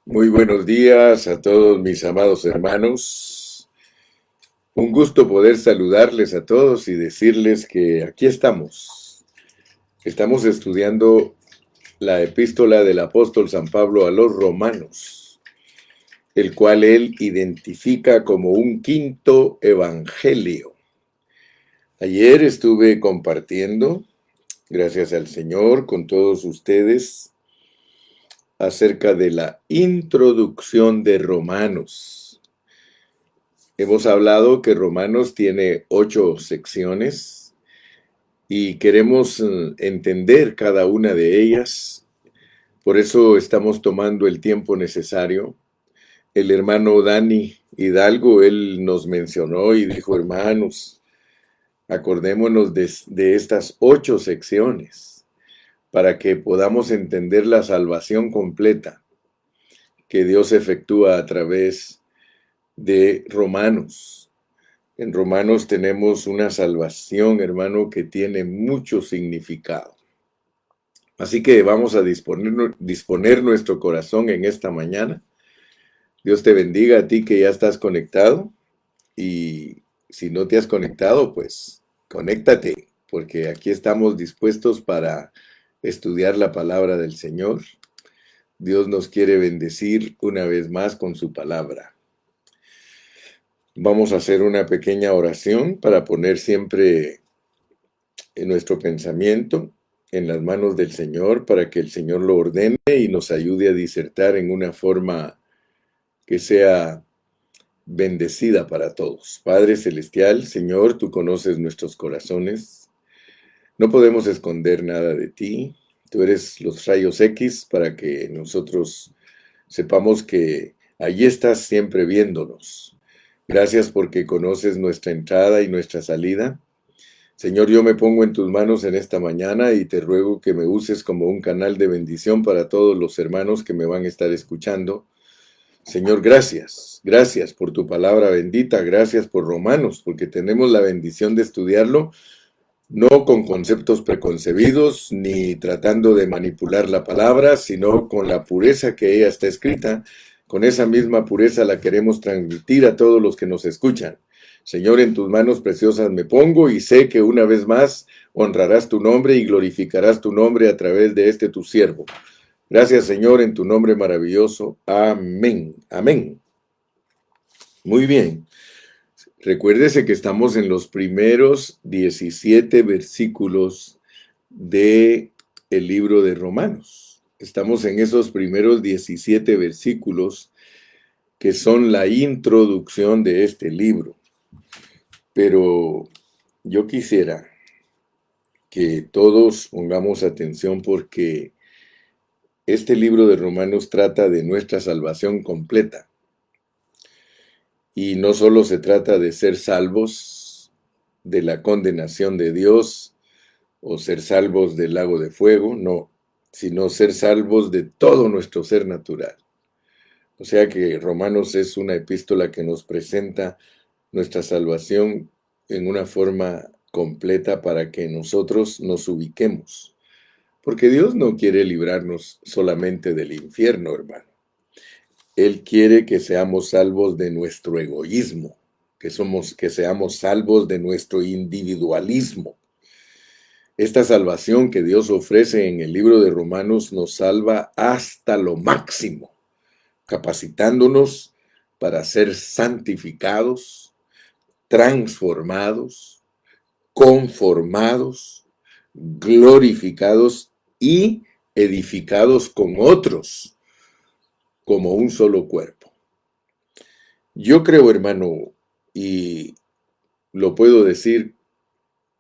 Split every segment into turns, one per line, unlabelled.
Muy buenos días a todos mis amados hermanos. Un gusto poder saludarles a todos y decirles que aquí estamos. Estamos estudiando la epístola del apóstol San Pablo a los romanos, el cual él identifica como un quinto evangelio. Ayer estuve compartiendo, gracias al Señor, con todos ustedes acerca de la introducción de Romanos. Hemos hablado que Romanos tiene 8 secciones y queremos entender cada una de ellas. Por eso estamos tomando el tiempo necesario. El hermano Dani Hidalgo, él nos mencionó y dijo, hermanos, acordémonos de estas 8 secciones para que podamos entender la salvación completa que Dios efectúa a través de Romanos. En Romanos tenemos una salvación, hermano, que tiene mucho significado. Así que vamos a disponer nuestro corazón en esta mañana. Dios te bendiga a ti que ya estás conectado. Y si no te has conectado, pues conéctate, porque aquí estamos dispuestos para estudiar la palabra del Señor. Dios nos quiere bendecir una vez más con su palabra. Vamos a hacer una pequeña oración para poner siempre en nuestro pensamiento en las manos del Señor para que el Señor lo ordene y nos ayude a disertar en una forma que sea bendecida para todos. Padre Celestial, Señor, tú conoces nuestros corazones. No podemos esconder nada de ti. Tú eres los rayos X para que nosotros sepamos que allí estás siempre viéndonos. Gracias porque conoces nuestra entrada y nuestra salida. Señor, yo me pongo en tus manos en esta mañana y te ruego que me uses como un canal de bendición para todos los hermanos que me van a estar escuchando. Señor, gracias. Gracias por tu palabra bendita. Gracias por Romanos, porque tenemos la bendición de estudiarlo, no con conceptos preconcebidos ni tratando de manipular la palabra, sino con la pureza que ella está escrita. Con esa misma pureza la queremos transmitir a todos los que nos escuchan. Señor, en tus manos preciosas me pongo y sé que una vez más honrarás tu nombre y glorificarás tu nombre a través de este tu siervo. Gracias, Señor, en tu nombre maravilloso. Amén. Amén. Muy bien. Recuérdese que estamos en los primeros 17 versículos de el libro de Romanos. Estamos en esos primeros 17 versículos que son la introducción de este libro. Pero yo quisiera que todos pongamos atención porque este libro de Romanos trata de nuestra salvación completa. Y no solo se trata de ser salvos de la condenación de Dios o ser salvos del lago de fuego, no, sino ser salvos de todo nuestro ser natural. O sea que Romanos es una epístola que nos presenta nuestra salvación en una forma completa para que nosotros nos ubiquemos. Porque Dios no quiere librarnos solamente del infierno, hermano. Él quiere que seamos salvos de nuestro egoísmo, que seamos salvos de nuestro individualismo. Esta salvación que Dios ofrece en el libro de Romanos nos salva hasta lo máximo, capacitándonos para ser santificados, transformados, conformados, glorificados y edificados con otros como un solo cuerpo. Yo creo, hermano, y lo puedo decir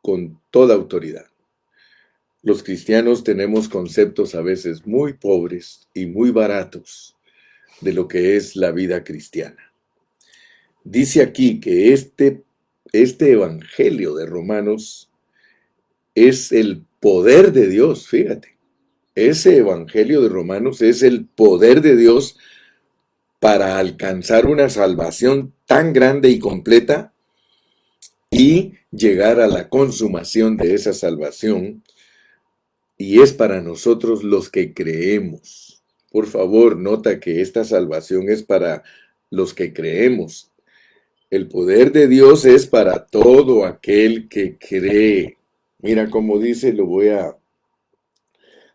con toda autoridad, los cristianos tenemos conceptos a veces muy pobres y muy baratos de lo que es la vida cristiana. Dice aquí que este evangelio de Romanos es el poder de Dios, fíjate. Ese evangelio de Romanos es el poder de Dios para alcanzar una salvación tan grande y completa y llegar a la consumación de esa salvación. Y es para nosotros los que creemos, por favor, nota que esta salvación es para los que creemos. El poder de Dios es para todo aquel que cree. Mira cómo dice, lo voy a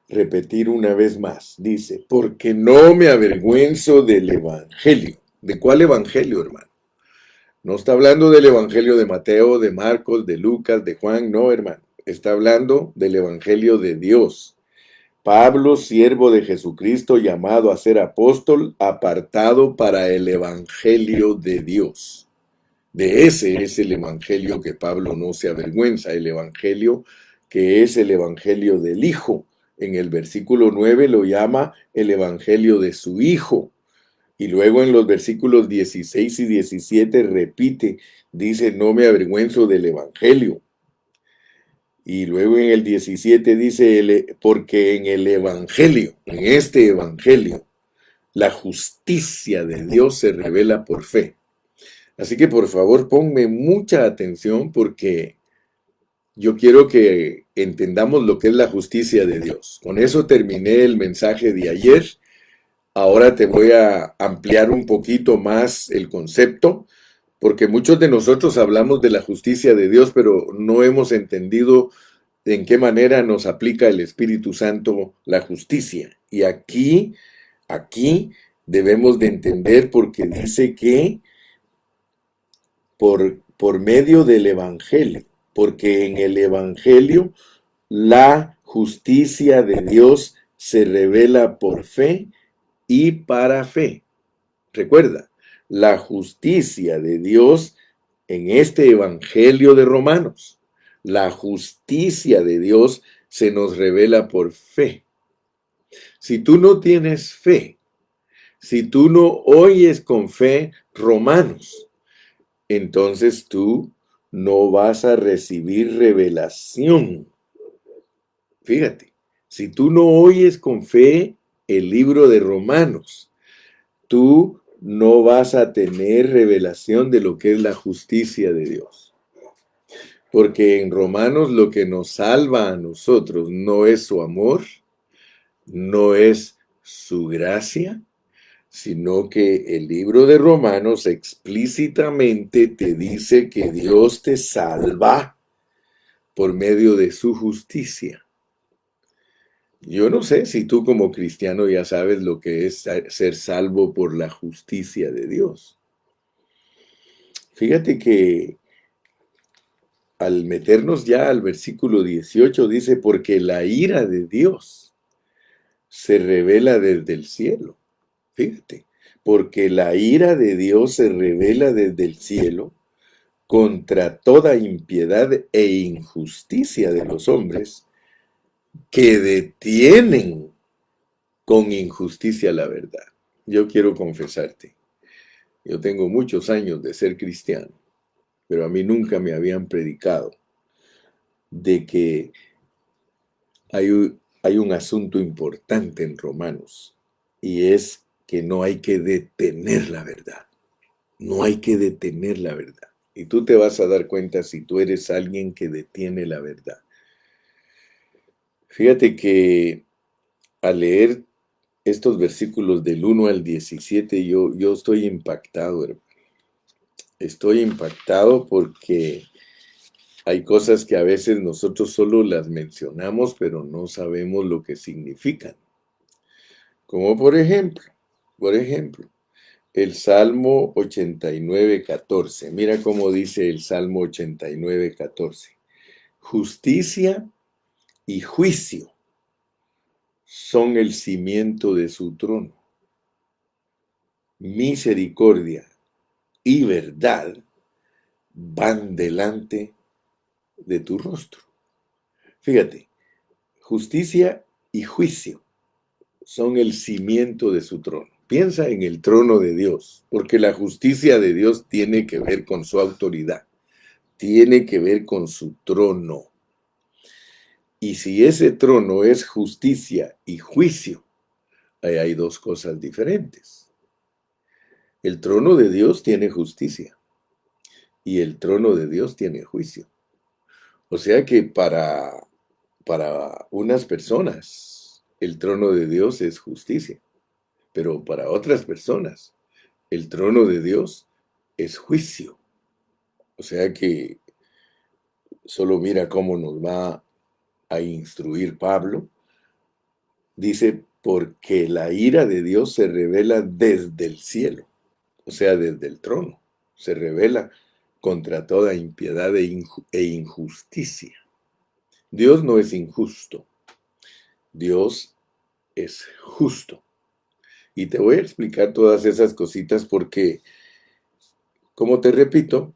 repetir una vez más. Dice, porque no me avergüenzo del evangelio. ¿De cuál evangelio, hermano? No está hablando del evangelio de Mateo, de Marcos, de Lucas, de Juan, no, hermano. Está hablando del evangelio de Dios. Pablo, siervo de Jesucristo, llamado a ser apóstol, apartado para el evangelio de Dios. De ese es el evangelio que Pablo no se avergüenza, el evangelio que es el evangelio del Hijo. En el versículo 9 lo llama el evangelio de su Hijo. Y luego en los versículos 16 y 17 repite, dice, no me avergüenzo del evangelio. Y luego en el 17 dice, porque en el evangelio, en este evangelio, la justicia de Dios se revela por fe. Así que por favor ponme mucha atención porque yo quiero que entendamos lo que es la justicia de Dios. Con eso terminé el mensaje de ayer. Ahora te voy a ampliar un poquito más el concepto, porque muchos de nosotros hablamos de la justicia de Dios, pero no hemos entendido en qué manera nos aplica el Espíritu Santo la justicia. Y aquí debemos de entender porque dice que por medio del Evangelio, porque en el Evangelio la justicia de Dios se revela por fe y para fe. Recuerda, la justicia de Dios en este Evangelio de Romanos, la justicia de Dios se nos revela por fe. Si tú no tienes fe, si tú no oyes con fe Romanos, entonces tú no vas a recibir revelación. Fíjate, si tú no oyes con fe el libro de Romanos, tú no vas a tener revelación de lo que es la justicia de Dios. Porque en Romanos lo que nos salva a nosotros no es su amor, no es su gracia, sino que el libro de Romanos explícitamente te dice que Dios te salva por medio de su justicia. Yo no sé si tú como cristiano ya sabes lo que es ser salvo por la justicia de Dios. Fíjate que al meternos ya al versículo 18 dice, porque la ira de Dios se revela desde el cielo. Fíjate, porque la ira de Dios se revela desde el cielo contra toda impiedad e injusticia de los hombres que detienen con injusticia la verdad. Yo quiero confesarte, yo tengo muchos años de ser cristiano, pero a mí nunca me habían predicado de que hay un asunto importante en Romanos, y es que no hay que detener la verdad. No hay que detener la verdad. Y tú te vas a dar cuenta si tú eres alguien que detiene la verdad. Fíjate que al leer estos versículos del 1 al 17, yo estoy impactado, hermano. Estoy impactado porque hay cosas que a veces nosotros solo las mencionamos, pero no sabemos lo que significan. Como por ejemplo, el Salmo 89:14. Mira cómo dice el Salmo 89:14. Justicia y juicio son el cimiento de su trono. Misericordia y verdad van delante de tu rostro. Fíjate, justicia y juicio son el cimiento de su trono. Piensa en el trono de Dios, porque la justicia de Dios tiene que ver con su autoridad, tiene que ver con su trono. Y si ese trono es justicia y juicio, ahí hay dos cosas diferentes. El trono de Dios tiene justicia y el trono de Dios tiene juicio. O sea que para unas personas el trono de Dios es justicia pero para otras personas, el trono de Dios es juicio. O sea que solo mira cómo nos va a instruir Pablo. Dice, porque la ira de Dios se revela desde el cielo, o sea, desde el trono. Se revela contra toda impiedad e injusticia. Dios no es injusto, Dios es justo. Y te voy a explicar todas esas cositas porque, como te repito,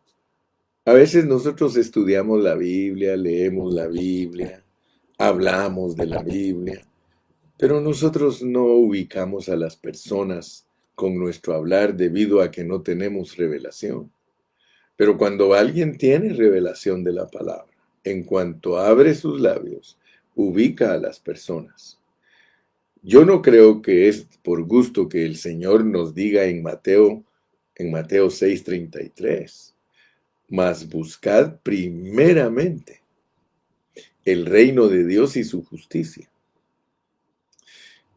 a veces nosotros estudiamos la Biblia, leemos la Biblia, hablamos de la Biblia, pero nosotros no ubicamos a las personas con nuestro hablar debido a que no tenemos revelación. Pero cuando alguien tiene revelación de la palabra, en cuanto abre sus labios, ubica a las personas. Yo no creo que es por gusto que el Señor nos diga en Mateo 6:33, mas buscad primeramente el reino de Dios y su justicia,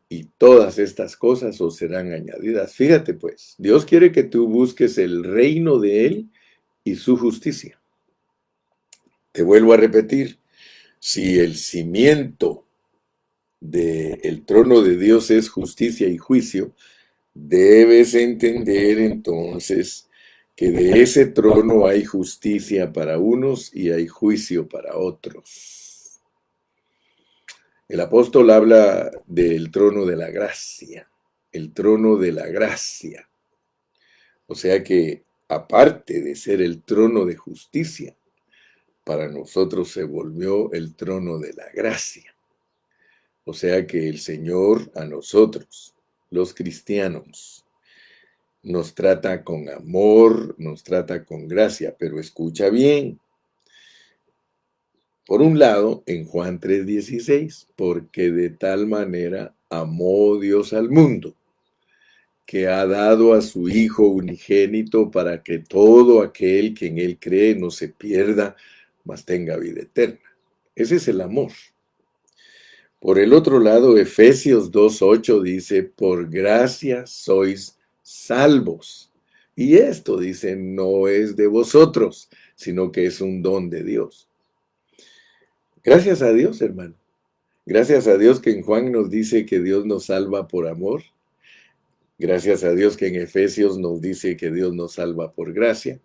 y todas estas cosas os serán añadidas. Fíjate pues, Dios quiere que tú busques el reino de Él y su justicia. Te vuelvo a repetir, si el cimiento del trono de Dios es justicia y juicio, debes entender entonces que de ese trono hay justicia para unos y hay juicio para otros. El apóstol habla del trono de la gracia, el trono de la gracia. O sea que, aparte de ser el trono de justicia, para nosotros se volvió el trono de la gracia. O sea que el Señor a nosotros, los cristianos, nos trata con amor, nos trata con gracia, pero escucha bien. Por un lado, en Juan 3:16, porque de tal manera amó Dios al mundo, que ha dado a su Hijo unigénito para que todo aquel que en Él cree no se pierda, mas tenga vida eterna. Ese es el amor. Por el otro lado, Efesios 2:8 dice, por gracia sois salvos. Y esto, dice, no es de vosotros, sino que es un don de Dios. Gracias a Dios, hermano. Gracias a Dios que en Juan nos dice que Dios nos salva por amor. Gracias a Dios que en Efesios nos dice que Dios nos salva por gracia.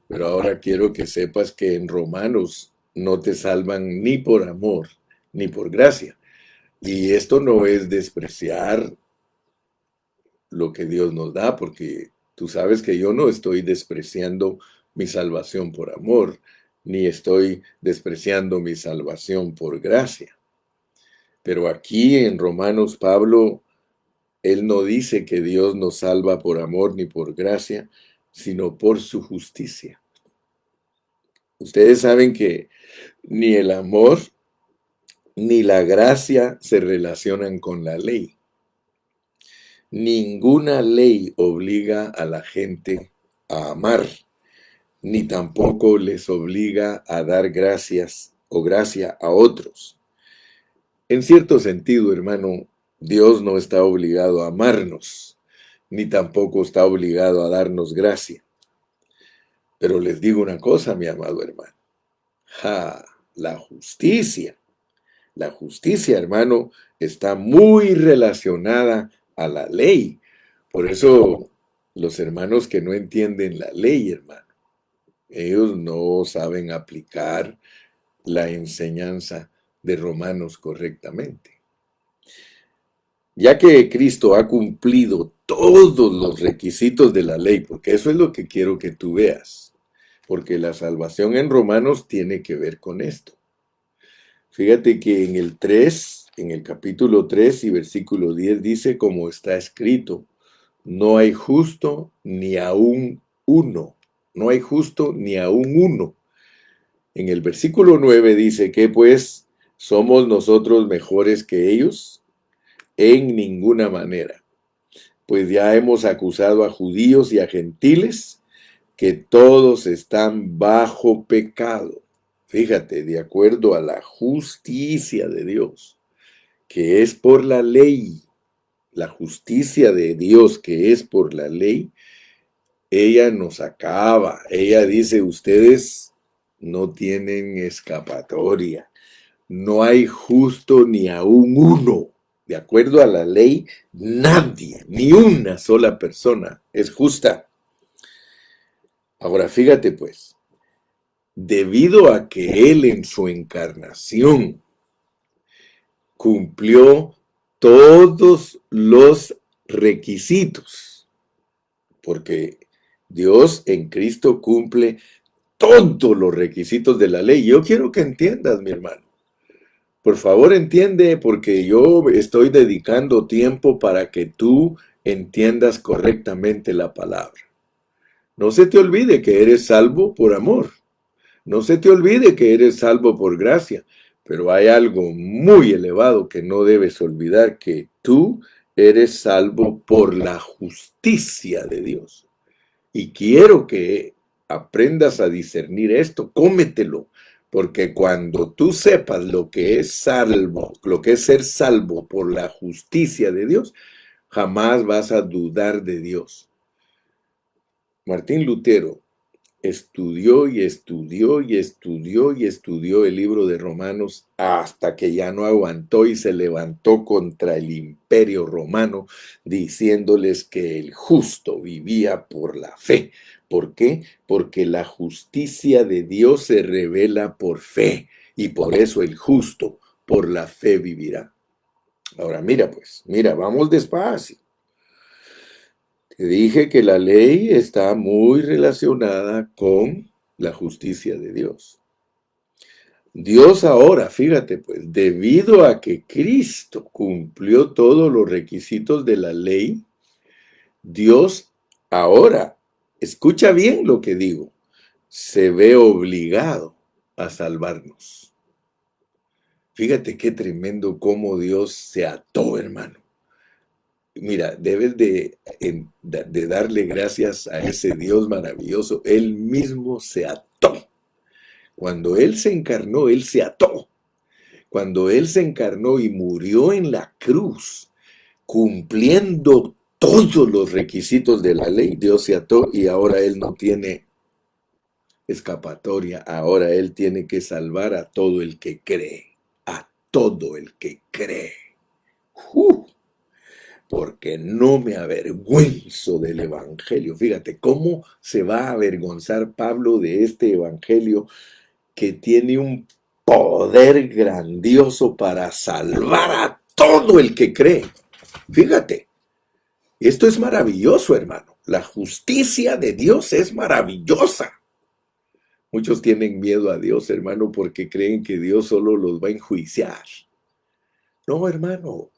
Pero ahora quiero que sepas que en Romanos no te salvan ni por amor, ni por gracia. Y esto no es despreciar lo que Dios nos da, porque tú sabes que yo no estoy despreciando mi salvación por amor, ni estoy despreciando mi salvación por gracia. Pero aquí en Romanos, Pablo, él no dice que Dios nos salva por amor ni por gracia, sino por su justicia. Ustedes saben que ni el amor ni la gracia se relacionan con la ley. Ninguna ley obliga a la gente a amar, ni tampoco les obliga a dar gracias o gracia a otros. En cierto sentido, hermano, Dios no está obligado a amarnos, ni tampoco está obligado a darnos gracia. Pero les digo una cosa, mi amado hermano. La justicia. La justicia, hermano, está muy relacionada a la ley. Por eso los hermanos que no entienden la ley, hermano, ellos no saben aplicar la enseñanza de Romanos correctamente. Ya que Cristo ha cumplido todos los requisitos de la ley, porque eso es lo que quiero que tú veas, porque la salvación en Romanos tiene que ver con esto. Fíjate que en el capítulo 3 y versículo 10 dice, como está escrito, no hay justo ni aún uno. No hay justo ni aún uno. En el versículo 9 dice que pues somos nosotros mejores que ellos en ninguna manera. Pues ya hemos acusado a judíos y a gentiles que todos están bajo pecado. Fíjate, de acuerdo a la justicia de Dios, que es por la ley, la justicia de Dios que es por la ley, ella nos acaba. Ella dice, ustedes no tienen escapatoria. No hay justo ni aún uno. De acuerdo a la ley, nadie, ni una sola persona es justa. Ahora fíjate pues, debido a que Él en su encarnación cumplió todos los requisitos, porque Dios en Cristo cumple todos los requisitos de la ley. Yo quiero que entiendas, mi hermano. Por favor, entiende, porque yo estoy dedicando tiempo para que tú entiendas correctamente la palabra. No se te olvide que eres salvo por amor. No se te olvide que eres salvo por gracia. Pero hay algo muy elevado que no debes olvidar, que tú eres salvo por la justicia de Dios. Y quiero que aprendas a discernir esto, cómetelo, porque cuando tú sepas lo que es salvo, lo que es ser salvo por la justicia de Dios, jamás vas a dudar de Dios. Martín Lutero estudió y estudió y estudió y estudió el libro de Romanos hasta que ya no aguantó y se levantó contra el imperio romano diciéndoles que el justo vivía por la fe. ¿Por qué? Porque la justicia de Dios se revela por fe y por eso el justo por la fe vivirá. Ahora mira pues, mira, vamos despacio. Te dije que la ley está muy relacionada con la justicia de Dios. Dios ahora, fíjate pues, debido a que Cristo cumplió todos los requisitos de la ley, Dios ahora, escucha bien lo que digo, se ve obligado a salvarnos. Fíjate qué tremendo cómo Dios se ató, hermano. Mira, debes de darle gracias a ese Dios maravilloso. Él mismo se ató. Cuando Él se encarnó, Él se ató. Cuando Él se encarnó y murió en la cruz, cumpliendo todos los requisitos de la ley, Dios se ató y ahora Él no tiene escapatoria. Ahora Él tiene que salvar a todo el que cree. A todo el que cree. Porque no me avergüenzo del evangelio. Fíjate cómo se va a avergonzar Pablo de este evangelio que tiene un poder grandioso para salvar a todo el que cree. Fíjate, esto es maravilloso, hermano. La justicia de Dios es maravillosa. Muchos tienen miedo a Dios, hermano, porque creen que Dios solo los va a enjuiciar. No, hermano.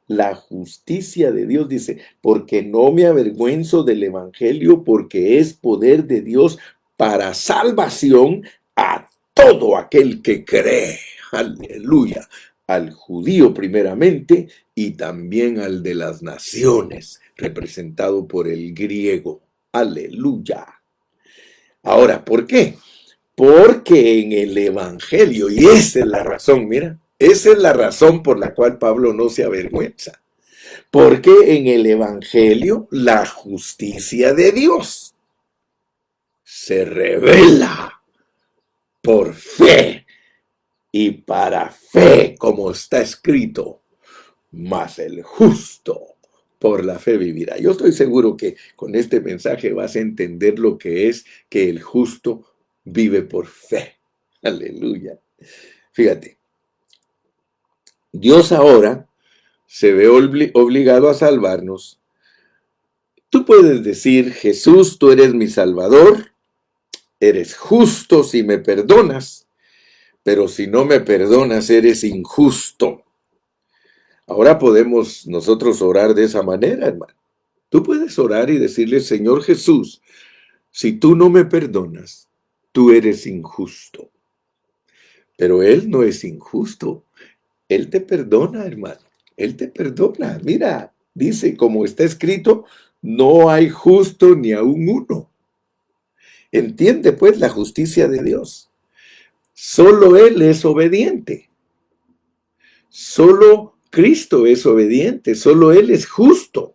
La justicia de Dios dice, porque no me avergüenzo del evangelio, porque es poder de Dios para salvación a todo aquel que cree. Aleluya. Al judío primeramente y también al de las naciones, representado por el griego. Aleluya. Ahora, ¿por qué? Porque en el evangelio, y esa es la razón, mira, esa es la razón por la cual Pablo no se avergüenza. Porque en el evangelio la justicia de Dios se revela por fe y para fe, como está escrito, mas el justo por la fe vivirá. Yo estoy seguro que con este mensaje vas a entender lo que es que el justo vive por fe. Aleluya. Fíjate, Dios ahora se ve obligado a salvarnos. Tú puedes decir, Jesús, tú eres mi Salvador, eres justo si me perdonas, pero si no me perdonas, eres injusto. Ahora podemos nosotros orar de esa manera, hermano. Tú puedes orar y decirle, Señor Jesús, si tú no me perdonas, tú eres injusto. Pero Él no es injusto. Él te perdona, hermano. Él te perdona. Mira, dice, como está escrito, no hay justo ni aún uno. Entiende, pues, la justicia de Dios. Solo Él es obediente. Solo Cristo es obediente, solo Él es justo.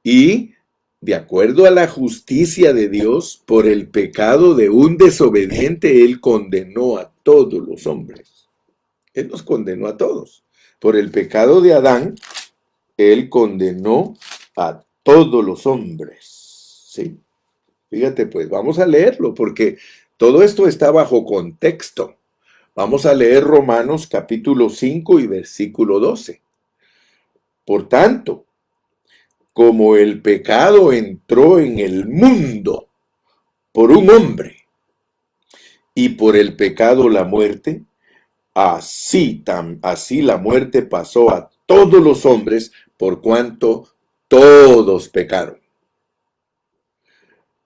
Y de acuerdo a la justicia de Dios, por el pecado de un desobediente, Él condenó a todos los hombres. Él nos condenó a todos. Por el pecado de Adán, Él condenó a todos los hombres. ¿Sí? Fíjate, pues vamos a leerlo, porque todo esto está bajo contexto. Vamos a leer Romanos capítulo 5 y versículo 12. Por tanto, como el pecado entró en el mundo por un hombre, y por el pecado la muerte, así la muerte pasó a todos los hombres, por cuanto todos pecaron.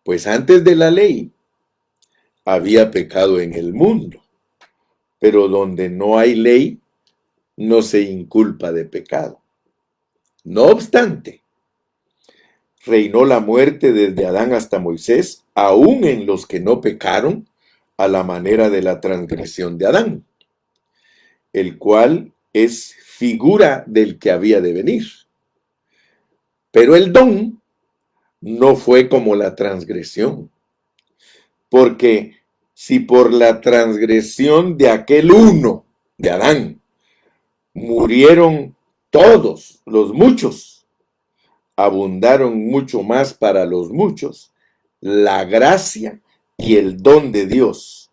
Pues antes de la ley había pecado en el mundo, pero donde no hay ley, no se inculpa de pecado. No obstante, reinó la muerte desde Adán hasta Moisés, aun en los que no pecaron, a la manera de la transgresión de Adán, el cual es figura del que había de venir. Pero el don no fue como la transgresión, porque si por la transgresión de aquel uno, de Adán, murieron todos los muchos, abundaron mucho más para los muchos la gracia y el don de Dios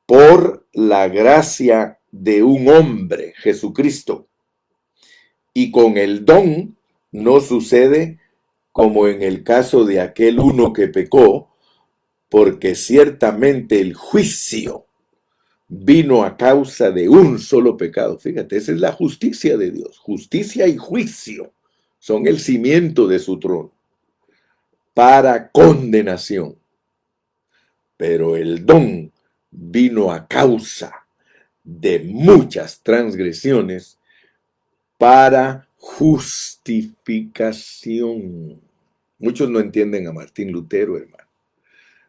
por la gracia de un hombre, Jesucristo. Y con el don no sucede como en el caso de aquel uno que pecó, porque ciertamente el juicio vino a causa de un solo pecado. Fíjate, esa es la justicia de Dios. Justicia y juicio son el cimiento de su trono para condenación. Pero el don vino a causa de muchas transgresiones para justificación. Muchos no entienden a Martín Lutero, hermano,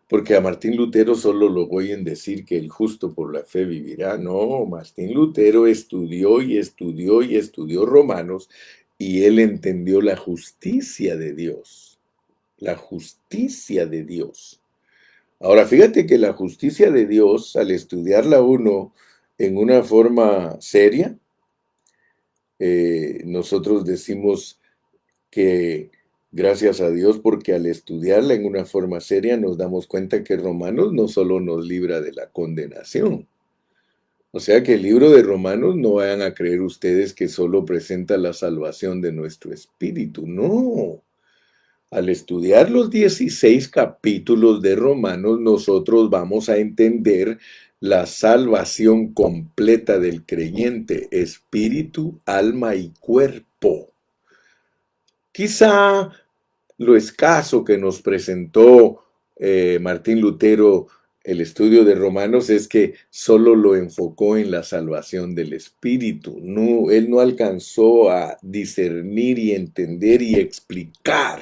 porque a Martín Lutero solo lo oyen decir que el justo por la fe vivirá. No, Martín Lutero estudió y estudió y estudió Romanos, y él entendió la justicia de Dios. La justicia de Dios. Ahora, fíjate que la justicia de Dios, al estudiarla uno en una forma seria, nosotros decimos que gracias a Dios, porque al estudiarla en una forma seria nos damos cuenta que Romanos no solo nos libra de la condenación. O sea que el libro de Romanos, no vayan a creer ustedes que solo presenta la salvación de nuestro espíritu. No. Al estudiar los 16 capítulos de Romanos, nosotros vamos a entender la salvación completa del creyente, espíritu, alma y cuerpo. Quizá lo escaso que nos presentó Martín Lutero el estudio de Romanos es que solo lo enfocó en la salvación del espíritu. No, él no alcanzó a discernir y entender y explicar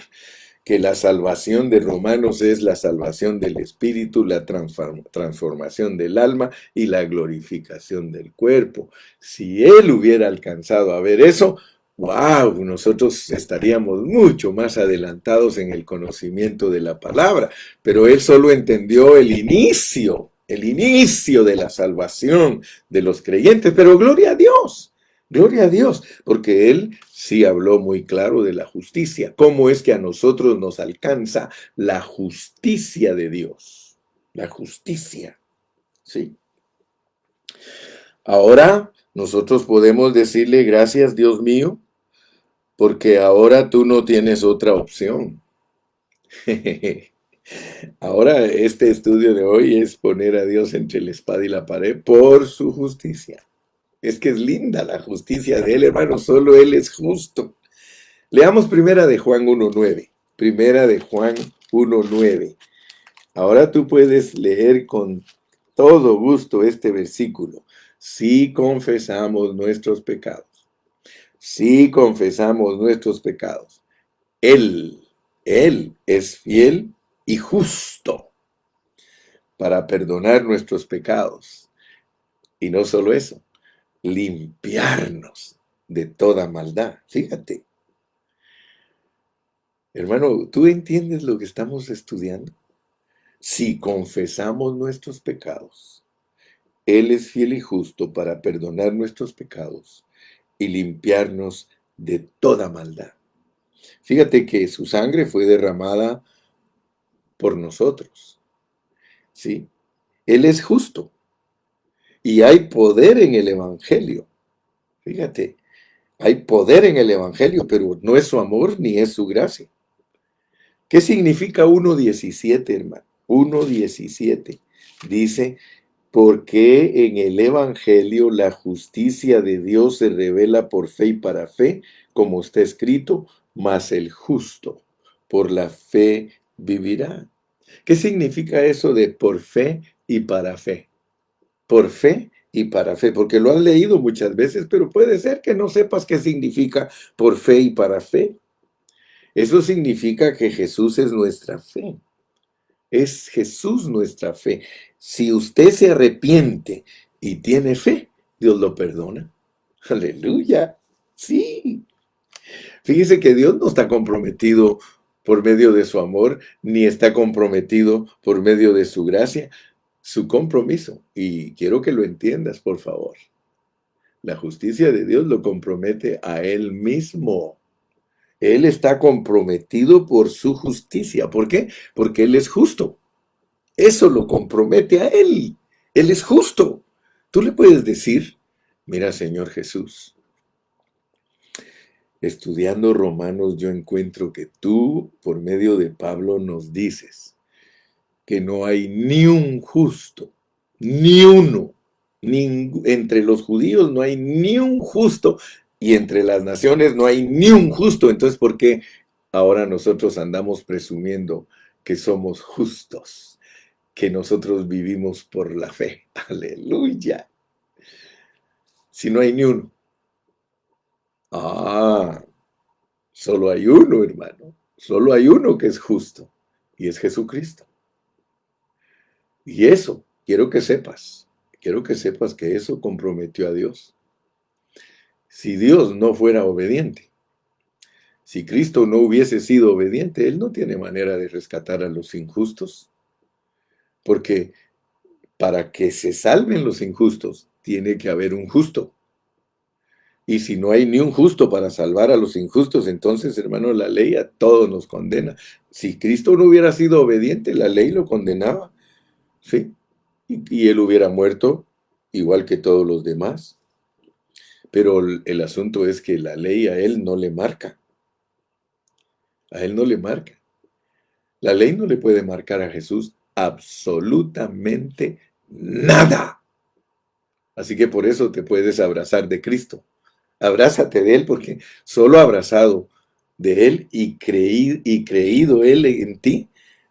que la salvación de Romanos es la salvación del espíritu, la transformación del alma y la glorificación del cuerpo. Si él hubiera alcanzado a ver eso, wow, nosotros estaríamos mucho más adelantados en el conocimiento de la palabra, pero él solo entendió el inicio de la salvación de los creyentes, pero gloria a Dios, porque él sí habló muy claro de la justicia. ¿Cómo es que a nosotros nos alcanza la justicia de Dios? La justicia, ¿sí? Ahora nosotros podemos decirle gracias, Dios mío, porque ahora tú no tienes otra opción. Ahora este estudio de hoy es poner a Dios entre la espada y la pared por su justicia. Es que es linda la justicia de Él, hermano, solo Él es justo. Leamos Primera de Juan 1:9. Primera de Juan 1:9. Ahora tú puedes leer con todo gusto este versículo. Si confesamos nuestros pecados. Si confesamos nuestros pecados, Él es fiel y justo para perdonar nuestros pecados. Y no solo eso, limpiarnos de toda maldad. Fíjate, hermano, ¿tú entiendes lo que estamos estudiando? Si confesamos nuestros pecados, Él es fiel y justo para perdonar nuestros pecados y limpiarnos de toda maldad. Fíjate que su sangre fue derramada por nosotros, ¿sí? Él es justo y hay poder en el Evangelio. Fíjate, hay poder en el Evangelio, pero no es su amor ni es su gracia. ¿Qué significa 1:17, hermano? 1:17 dice, porque en el Evangelio la justicia de Dios se revela por fe y para fe, como está escrito, mas el justo por la fe vivirá. ¿Qué significa eso de por fe y para fe? Por fe y para fe, porque lo has leído muchas veces, pero puede ser que no sepas qué significa por fe y para fe. Eso significa que Jesús es nuestra fe. Es Jesús nuestra fe. Si usted se arrepiente y tiene fe, Dios lo perdona. Aleluya. Sí. Fíjese que Dios no está comprometido por medio de su amor, ni está comprometido por medio de su gracia, su compromiso. Y quiero que lo entiendas, por favor. La justicia de Dios lo compromete a Él mismo. Él está comprometido por su justicia. ¿Por qué? Porque Él es justo. Eso lo compromete a Él. Él es justo. Tú le puedes decir, mira, Señor Jesús, estudiando Romanos yo encuentro que tú, por medio de Pablo, nos dices que no hay ni un justo, ni uno. Entre los judíos no hay ni un justo y entre las naciones no hay ni un justo. Entonces, ¿por qué ahora nosotros andamos presumiendo que somos justos? Que nosotros vivimos por la fe. Aleluya. Si no hay ni uno. Ah, solo hay uno, hermano. Solo hay uno que es justo. Y es Jesucristo. Y eso, quiero que sepas. Quiero que sepas que eso comprometió a Dios. Si Dios no fuera obediente, si Cristo no hubiese sido obediente, Él no tiene manera de rescatar a los injustos. Porque para que se salven los injustos, tiene que haber un justo. Y si no hay ni un justo para salvar a los injustos, entonces, hermano, la ley a todos nos condena. Si Cristo no hubiera sido obediente, la ley lo condenaba, ¿sí? Y él hubiera muerto igual que todos los demás. Pero el asunto es que la ley a él no le marca. A él no le marca. La ley no le puede marcar a Jesús absolutamente nada. Así que por eso te puedes abrazar de Cristo. Abrázate de Él porque solo abrazado de Él y creído Él en ti,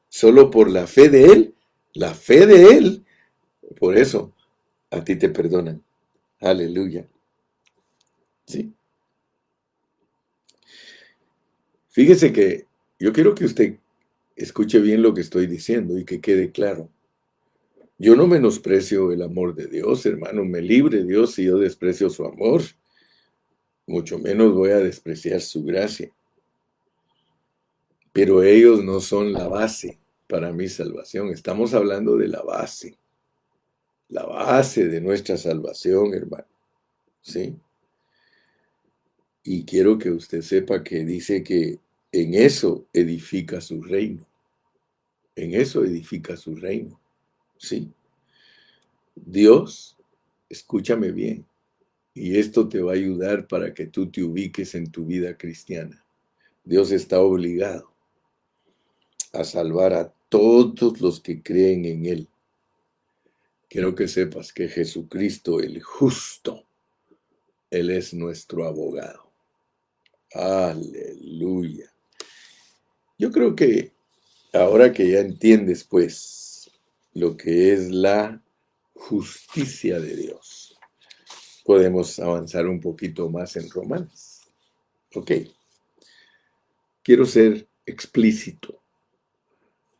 solo por la fe de Él, por eso a ti te perdonan. Aleluya. ¿Sí? Fíjese que yo quiero que usted escuche bien lo que estoy diciendo y que quede claro. Yo no menosprecio el amor de Dios, hermano, me libre Dios si yo desprecio su amor. Mucho menos voy a despreciar su gracia. Pero ellos no son la base para mi salvación. Estamos hablando de la base de nuestra salvación, hermano. ¿Sí? Y quiero que usted sepa que dice que en eso edifica su reino. En eso edifica su reino. ¿Sí? Dios, escúchame bien, y esto te va a ayudar para que tú te ubiques en tu vida cristiana. Dios está obligado a salvar a todos los que creen en Él. Quiero que sepas que Jesucristo el justo, Él es nuestro abogado. Aleluya. Yo creo que ahora que ya entiendes pues lo que es la justicia de Dios, podemos avanzar un poquito más en Romanos. Ok. Quiero ser explícito.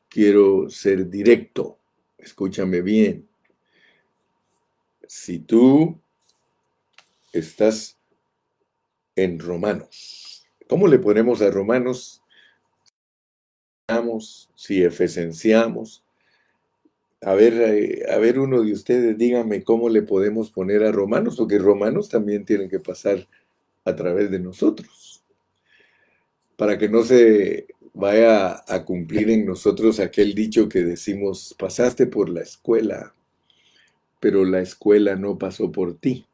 Quiero ser directo. Escúchame bien. Si tú estás en Romanos. ¿Cómo le ponemos a Romanos? Si efesenciamos. A ver uno de ustedes, dígame cómo le podemos poner a Romanos, porque Romanos también tienen que pasar a través de nosotros, para que no se vaya a cumplir en nosotros aquel dicho que decimos, pasaste por la escuela, pero la escuela no pasó por ti.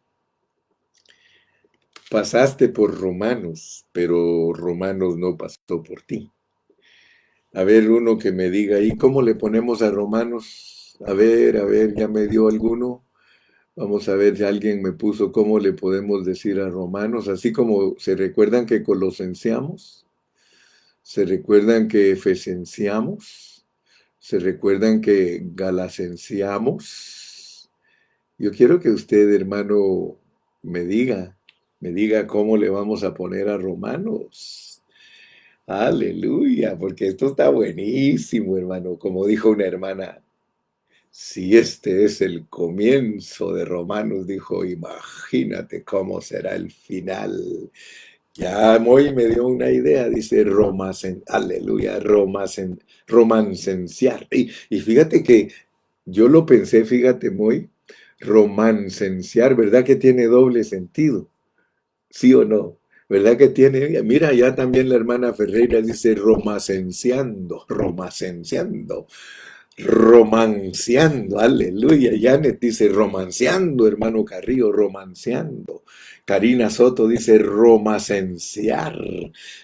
Pasaste por Romanos, pero Romanos no pasó por ti. A ver, uno que me diga, ¿y cómo le ponemos a Romanos? A ver, ya me dio alguno. Vamos a ver si alguien me puso cómo le podemos decir a Romanos, así como se recuerdan que colosenseamos, se recuerdan que efesenciamos, se recuerdan que galacenciamos. Yo quiero que usted, hermano, me diga cómo le vamos a poner a Romanos. Aleluya, porque esto está buenísimo, hermano. Como dijo una hermana, si este es el comienzo de Romanos, dijo, imagínate cómo será el final. Ya Moy me dio una idea, dice aleluya, romancenciar. Y fíjate que yo lo pensé, fíjate, Moy, romancenciar, ¿verdad que tiene doble sentido? ¿Sí o no? ¿Verdad que tiene? Mira, ya también la hermana Ferreira dice romancenciando, romancenciando. Romanceando, aleluya. Janet dice romanceando, hermano Carrillo, romanceando. Karina Soto dice romacenciar,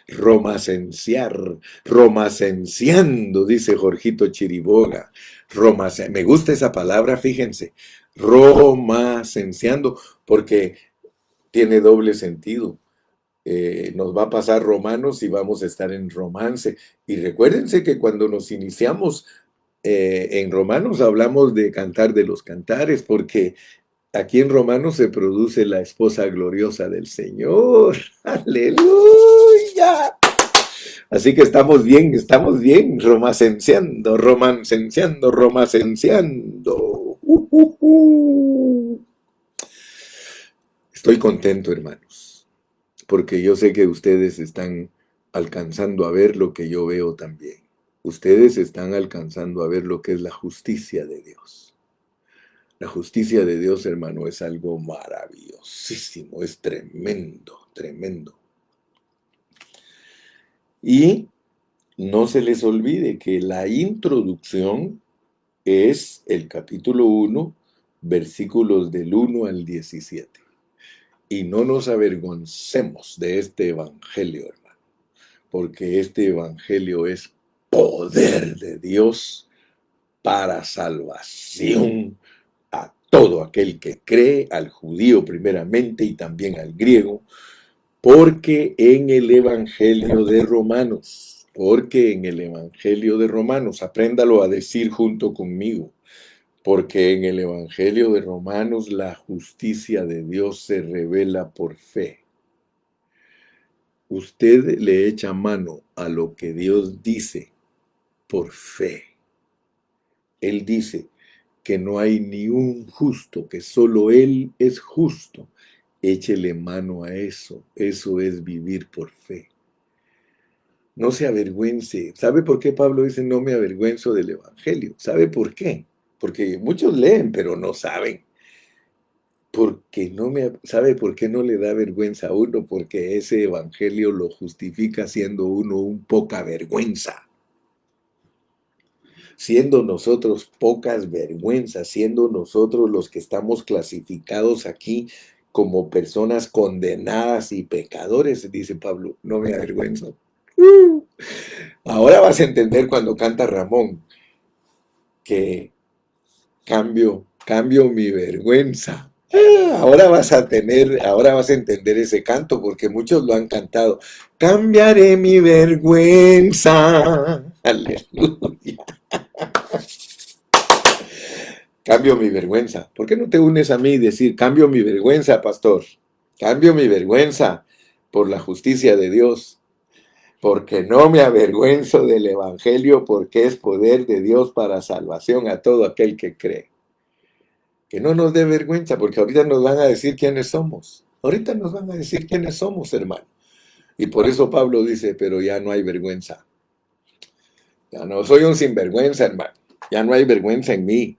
romacenciar, romacenciando, dice Jorgito Chiriboga. Me gusta esa palabra, fíjense, romacenciando, porque tiene doble sentido. Nos va a pasar Romanos y vamos a estar en romance. Y recuérdense que cuando nos iniciamos en Romanos hablamos de cantar de los cantares, porque aquí en Romanos se produce la esposa gloriosa del Señor. Aleluya. Así que estamos bien, romancenciando, romancenciando, romancenciando. Estoy contento, hermanos, porque yo sé que ustedes están alcanzando a ver lo que yo veo también. Ustedes están alcanzando a ver lo que es la justicia de Dios. La justicia de Dios, hermano, es algo maravillosísimo, es tremendo, tremendo. Y no se les olvide que la introducción es el capítulo 1, versículos del 1 al 17. Y no nos avergoncemos de este evangelio, hermano, porque este evangelio es poder de Dios para salvación a todo aquel que cree, al judío primeramente y también al griego, porque en el Evangelio de Romanos, apréndalo a decir junto conmigo, porque en el Evangelio de Romanos la justicia de Dios se revela por fe. Usted le echa mano a lo que Dios dice por fe. Él dice que no hay ni un justo, que solo Él es justo. Échele mano a eso. Eso es vivir por fe. No se avergüence. ¿Sabe por qué Pablo dice no me avergüenzo del Evangelio? ¿Sabe por qué? Porque muchos leen, pero no saben. ¿Sabe por qué no le da vergüenza a uno? Porque ese Evangelio lo justifica siendo uno un poca vergüenza. Siendo nosotros pocas vergüenzas, siendo nosotros los que estamos clasificados aquí como personas condenadas y pecadores, dice Pablo, no me avergüenzo. Ahora vas a entender cuando canta Ramón que cambio mi vergüenza. Ahora vas a entender ese canto porque muchos lo han cantado. Cambiaré mi vergüenza. Aleluya. Cambio mi vergüenza. ¿Por qué no te unes a mí y decir, cambio mi vergüenza, pastor? Cambio mi vergüenza por la justicia de Dios. Porque no me avergüenzo del Evangelio, porque es poder de Dios para salvación a todo aquel que cree. Que no nos dé vergüenza, porque ahorita nos van a decir quiénes somos. Ahorita nos van a decir quiénes somos, hermano. Y por eso Pablo dice, pero ya no hay vergüenza. Ya no soy un sinvergüenza, hermano. Ya no hay vergüenza en mí.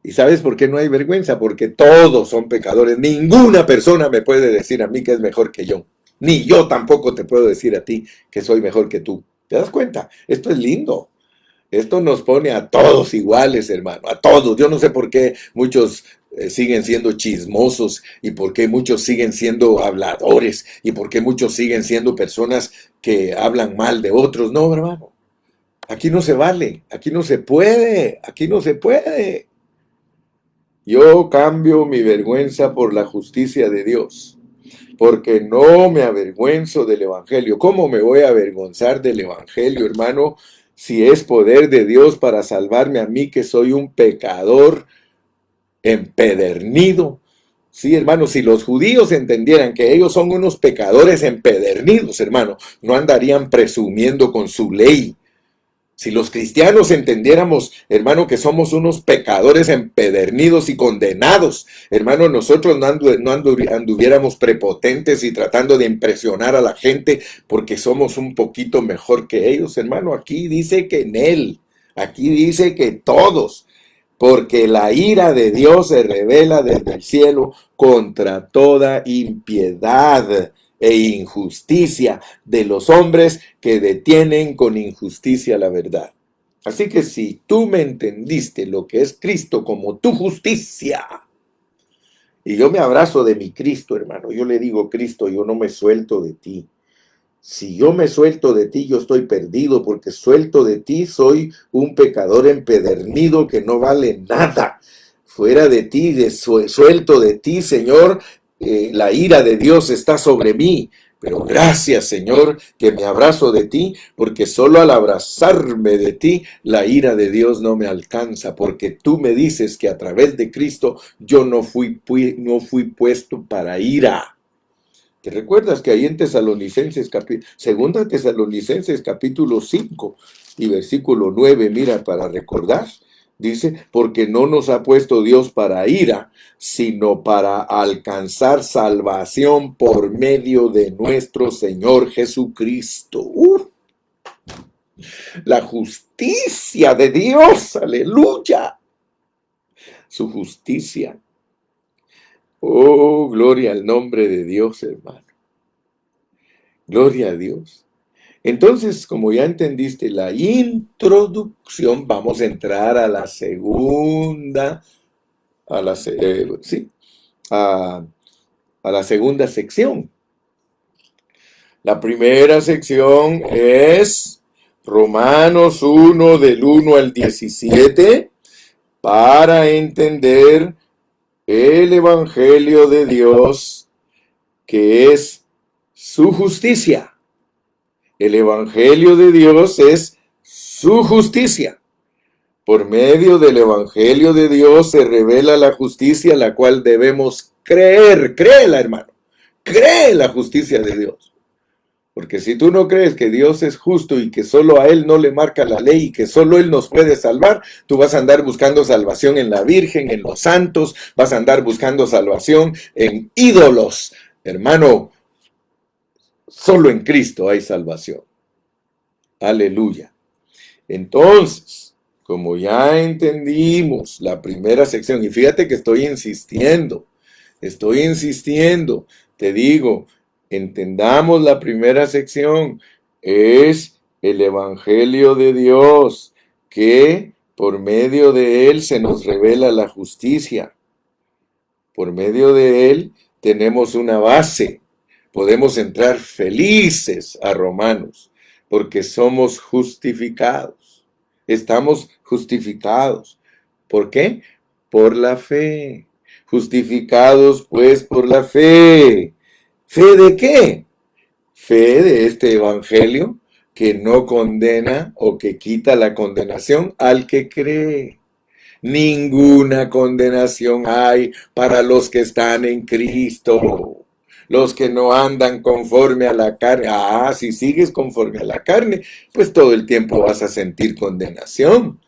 ¿Y sabes por qué no hay vergüenza? Porque todos son pecadores. Ninguna persona me puede decir a mí que es mejor que yo. Ni yo tampoco te puedo decir a ti que soy mejor que tú. ¿Te das cuenta? Esto es lindo. Esto nos pone a todos iguales, hermano. A todos. Yo no sé por qué muchos siguen siendo chismosos y por qué muchos siguen siendo habladores y por qué muchos siguen siendo personas que hablan mal de otros. No, hermano. Aquí no se vale. Aquí no se puede. Aquí no se puede. Yo cambio mi vergüenza por la justicia de Dios, porque no me avergüenzo del Evangelio. ¿Cómo me voy a avergonzar del Evangelio, hermano, si es poder de Dios para salvarme a mí, que soy un pecador empedernido? Sí, hermano, si los judíos entendieran que ellos son unos pecadores empedernidos, hermano, no andarían presumiendo con su ley. Si los cristianos entendiéramos, hermano, que somos unos pecadores empedernidos y condenados, hermano, nosotros no anduviéramos prepotentes y tratando de impresionar a la gente porque somos un poquito mejor que ellos, hermano. Aquí dice que en él, aquí dice que todos, porque la ira de Dios se revela desde el cielo contra toda impiedad e injusticia de los hombres que detienen con injusticia la verdad. Así que si tú me entendiste lo que es Cristo como tu justicia, y yo me abrazo de mi Cristo, hermano, yo le digo, Cristo, yo no me suelto de ti. Si yo me suelto de ti, yo estoy perdido, porque suelto de ti soy un pecador empedernido que no vale nada. Fuera de ti, suelto de ti, Señor, la ira de Dios está sobre mí. Pero gracias, Señor, que me abrazo de ti, porque solo al abrazarme de ti, la ira de Dios no me alcanza, porque tú me dices que a través de Cristo yo no fui puesto para ira. ¿Te recuerdas que ahí en Segunda Tesalonicenses capítulo 5 y versículo 9, mira, para recordar, dice, porque no nos ha puesto Dios para ira, sino para alcanzar salvación por medio de nuestro Señor Jesucristo. La justicia de Dios, aleluya. Su justicia. Oh, gloria al nombre de Dios, hermano. Gloria a Dios. Entonces, como ya entendiste la introducción, vamos a entrar a la segunda, a la segunda sección. La primera sección es Romanos 1 del 1 al 17 para entender el Evangelio de Dios, que es su justicia. El Evangelio de Dios es su justicia. Por medio del Evangelio de Dios se revela la justicia, la cual debemos creer. Créela, hermano. Cree la justicia de Dios. Porque si tú no crees que Dios es justo y que solo a Él no le marca la ley y que solo Él nos puede salvar, tú vas a andar buscando salvación en la Virgen, en los santos, vas a andar buscando salvación en ídolos. Hermano, solo en Cristo hay salvación. Aleluya. Entonces, como ya entendimos la primera sección, y fíjate que estoy insistiendo, te digo, entendamos la primera sección, es el Evangelio de Dios, que por medio de él se nos revela la justicia. Por medio de él tenemos una base, podemos entrar felices a Romanos, porque somos justificados, estamos justificados. ¿Por qué? Por la fe. Justificados pues por la fe. ¿Fe de qué? Fe de este Evangelio que no condena o que quita la condenación al que cree. Ninguna condenación hay para los que están en Cristo, los que no andan conforme a la carne. Si sigues conforme a la carne, pues todo el tiempo vas a sentir condenación.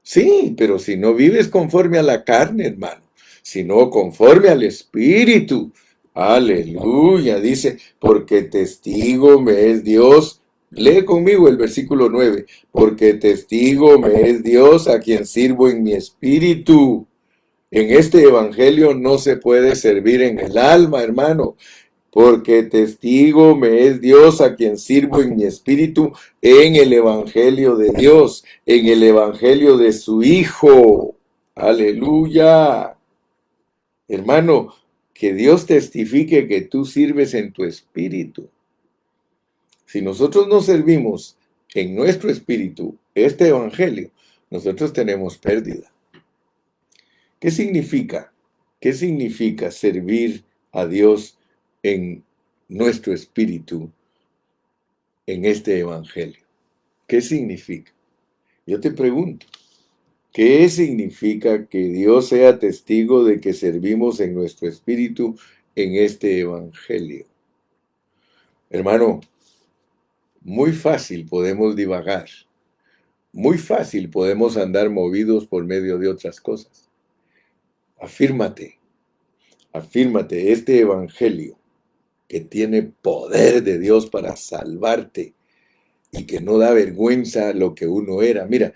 Sí, pero si no vives conforme a la carne, hermano, sino conforme al Espíritu, Aleluya, dice, porque testigo me es Dios. Lee conmigo el versículo 9. Porque testigo me es Dios a quien sirvo en mi espíritu. En este evangelio no se puede servir en el alma, hermano. Porque testigo me es Dios a quien sirvo en mi espíritu en el evangelio de Dios, en el evangelio de su Hijo. Aleluya. Hermano, que Dios testifique que tú sirves en tu espíritu. Si nosotros no servimos en nuestro espíritu este evangelio, nosotros tenemos pérdida. ¿Qué significa? ¿Qué significa servir a Dios en nuestro espíritu en este evangelio? ¿Qué significa? Yo te pregunto, ¿qué significa que Dios sea testigo de que servimos en nuestro espíritu en este evangelio? Hermano, muy fácil podemos divagar, muy fácil podemos andar movidos por medio de otras cosas. Afírmate, afírmate, este evangelio que tiene poder de Dios para salvarte y que no da vergüenza lo que uno era. Mira,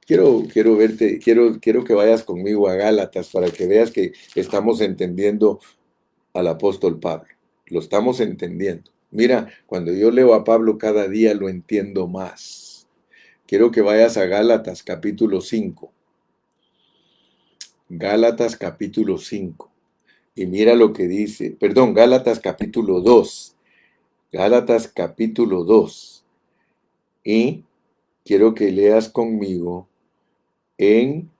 quiero verte, quiero que vayas conmigo a Gálatas para que veas que estamos entendiendo al apóstol Pablo. Lo estamos entendiendo. Mira, cuando yo leo a Pablo cada día lo entiendo más. Quiero que vayas a Gálatas capítulo 5. Gálatas capítulo 5. Y mira lo que dice, perdón, Gálatas capítulo 2. Gálatas capítulo 2. Y quiero que leas conmigo en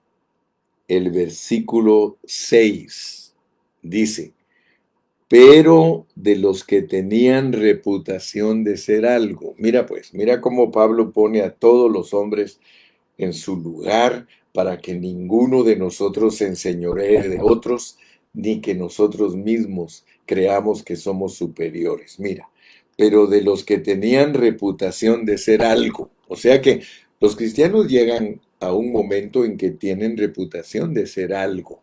el versículo 6. Dice, pero de los que tenían reputación de ser algo. Mira pues, mira cómo Pablo pone a todos los hombres en su lugar para que ninguno de nosotros se enseñoree de otros, ni que nosotros mismos creamos que somos superiores. Mira, pero de los que tenían reputación de ser algo. O sea que los cristianos llegan a un momento en que tienen reputación de ser algo.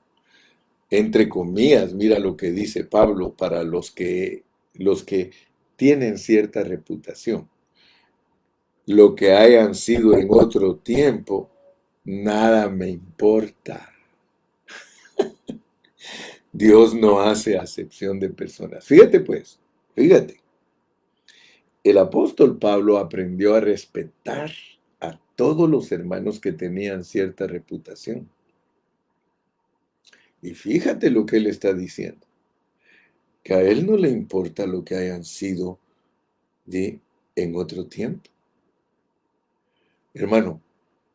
Entre comillas, mira lo que dice Pablo para los que tienen cierta reputación. Lo que hayan sido en otro tiempo, nada me importa. Dios no hace acepción de personas. Fíjate pues, fíjate. El apóstol Pablo aprendió a respetar a todos los hermanos que tenían cierta reputación. Y fíjate lo que él está diciendo, que a él no le importa lo que hayan sido en otro tiempo. Hermano,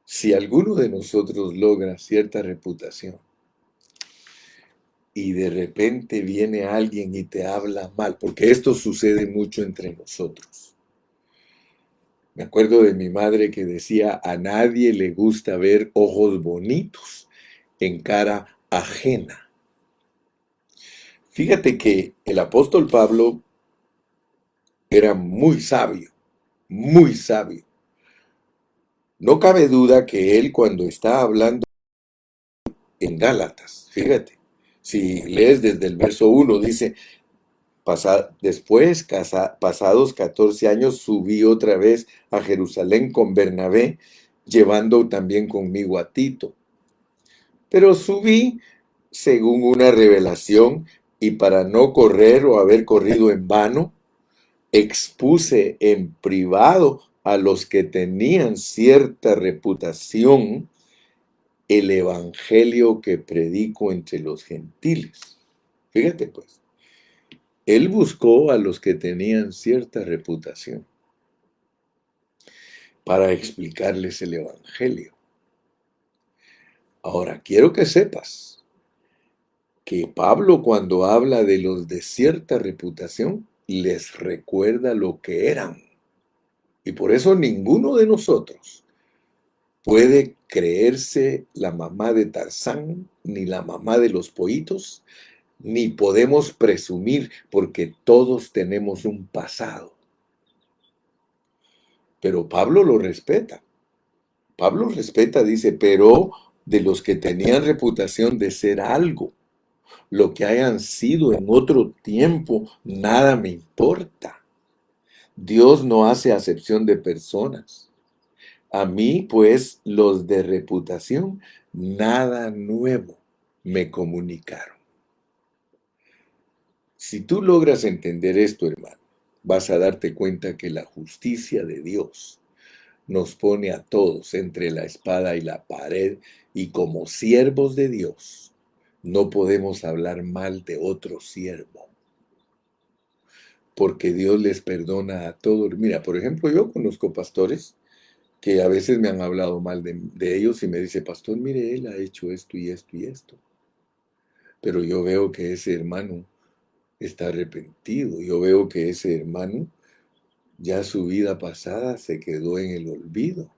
si alguno de nosotros logra cierta reputación y de repente viene alguien y te habla mal, porque esto sucede mucho entre nosotros. Me acuerdo de mi madre que decía, a nadie le gusta ver ojos bonitos en cara ajena. Fíjate que el apóstol Pablo era muy sabio, muy sabio. No cabe duda que él cuando está hablando en Gálatas, fíjate, si lees desde el verso 1, dice, después, pasados 14 años, subí otra vez a Jerusalén con Bernabé, llevando también conmigo a Tito. Pero subí según una revelación y para no correr o haber corrido en vano, expuse en privado a los que tenían cierta reputación el evangelio que predico entre los gentiles. Fíjate pues, él buscó a los que tenían cierta reputación para explicarles el evangelio. Ahora, quiero que sepas que Pablo cuando habla de los de cierta reputación, les recuerda lo que eran. Y por eso ninguno de nosotros puede creerse la mamá de Tarzán, ni la mamá de los pollitos, ni podemos presumir porque todos tenemos un pasado. Pero Pablo lo respeta. Pablo respeta, dice, pero de los que tenían reputación de ser algo. Lo que hayan sido en otro tiempo, nada me importa. Dios no hace acepción de personas. A mí, pues, los de reputación, nada nuevo me comunicaron. Si tú logras entender esto, hermano, vas a darte cuenta que la justicia de Dios nos pone a todos entre la espada y la pared, y como siervos de Dios no podemos hablar mal de otro siervo, porque Dios les perdona a todos. Mira, por ejemplo, yo conozco pastores que a veces me han hablado mal de ellos y me dice, pastor, mire, él ha hecho esto y esto y esto. Pero yo veo que ese hermano está arrepentido. Yo veo que ese hermano ya su vida pasada se quedó en el olvido.